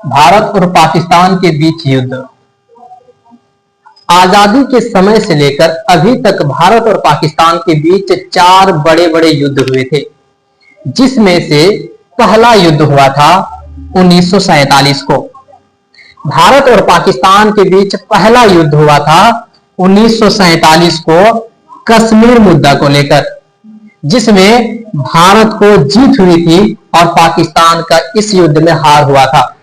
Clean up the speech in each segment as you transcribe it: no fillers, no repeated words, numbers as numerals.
भारत और पाकिस्तान के बीच युद्ध। आजादी के समय से लेकर अभी तक भारत और पाकिस्तान के बीच 4 बड़े-बड़े युद्ध हुए थे, जिसमें से पहला युद्ध हुआ था 1947 को। भारत और पाकिस्तान के बीच पहला युद्ध हुआ था 1947 को कश्मीर मुद्दा को लेकर, जिसमें भारत को जीत हुई थी और पाकिस्तान का इस युद्ध में हार हुआ था।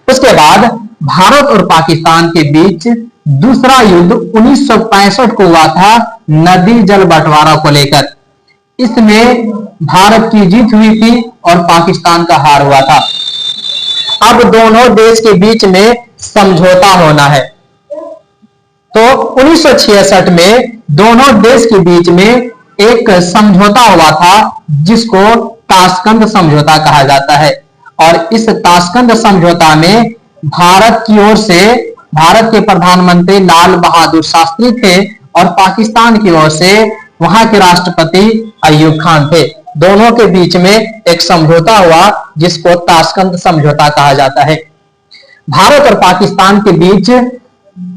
उसके बाद भारत और पाकिस्तान के बीच दूसरा युद्ध 1965 को हुआ था नदी जल बंटवारा को लेकर। इसमें भारत की जीत हुई थी और पाकिस्तान का हार हुआ था। अब दोनों देश के बीच में समझौता होना है। तो 1966 में दोनों देश के बीच में एक समझौता हुआ था, जिसको ताशकंद समझौता कहा जाता है। और इस ताशकंद समझौता में भारत की ओर से भारत के प्रधानमंत्री लाल बहादुर शास्त्री थे और पाकिस्तान की ओर से वहां के राष्ट्रपति अय्यूब खान थे। दोनों के बीच में एक समझौता हुआ, जिसको ताशकंद समझौता कहा जाता है। भारत और पाकिस्तान के बीच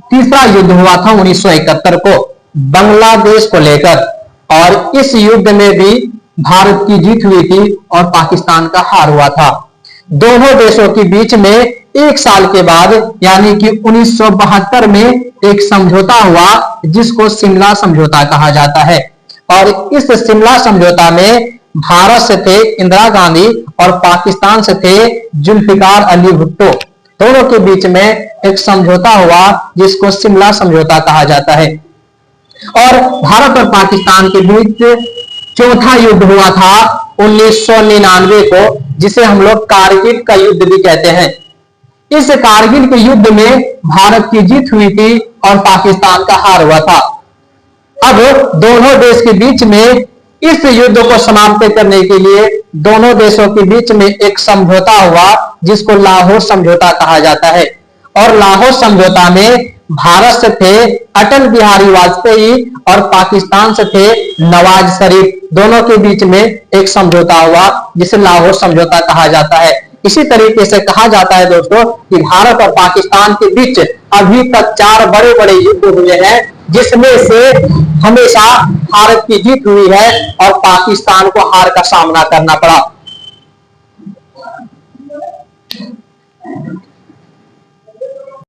तीसरा युद्ध हुआ था 1971 को बांग्लादेश को लेकर, और इस युद्ध में भी भारत की जीत हुई थी और पाकिस्तान का हार हुआ था। दोनों देशों के बीच में एक साल के बाद यानी कि 1972 में एक समझौता हुआ, जिसको शिमला समझौता कहा जाता है। और इस शिमला समझौता में भारत से थे इंदिरा गांधी और पाकिस्तान से थे जुल्फिकार अली भुट्टो। दोनों के बीच में एक समझौता हुआ, जिसको शिमला समझौता कहा जाता है। और भारत और पाकिस्तान के बीच चौथा युद्ध हुआ था 1999 को, जिसे हम लोग कारगिल का युद्ध भी कहते हैं। इस कारगिल के युद्ध में भारत की जीत हुई थी और पाकिस्तान का हार हुआ था। अब दोनों देश के बीच में इस युद्ध को समाप्त करने के लिए दोनों देशों के बीच में एक समझौता हुआ, जिसको लाहौर समझौता कहा जाता है। और लाहौर समझौता में भारत से थे अटल बिहारी वाजपेयी और पाकिस्तान से थे नवाज शरीफ। दोनों के बीच में एक समझौता हुआ, जिसे लाहौर समझौता कहा जाता है। इसी तरीके से कहा जाता है दोस्तों कि भारत और पाकिस्तान के बीच अभी तक 4 बड़े-बड़े युद्ध हुए हैं, जिसमें से हमेशा भारत की जीत हुई है और पाकिस्तान को हार का सामना करना पड़ा।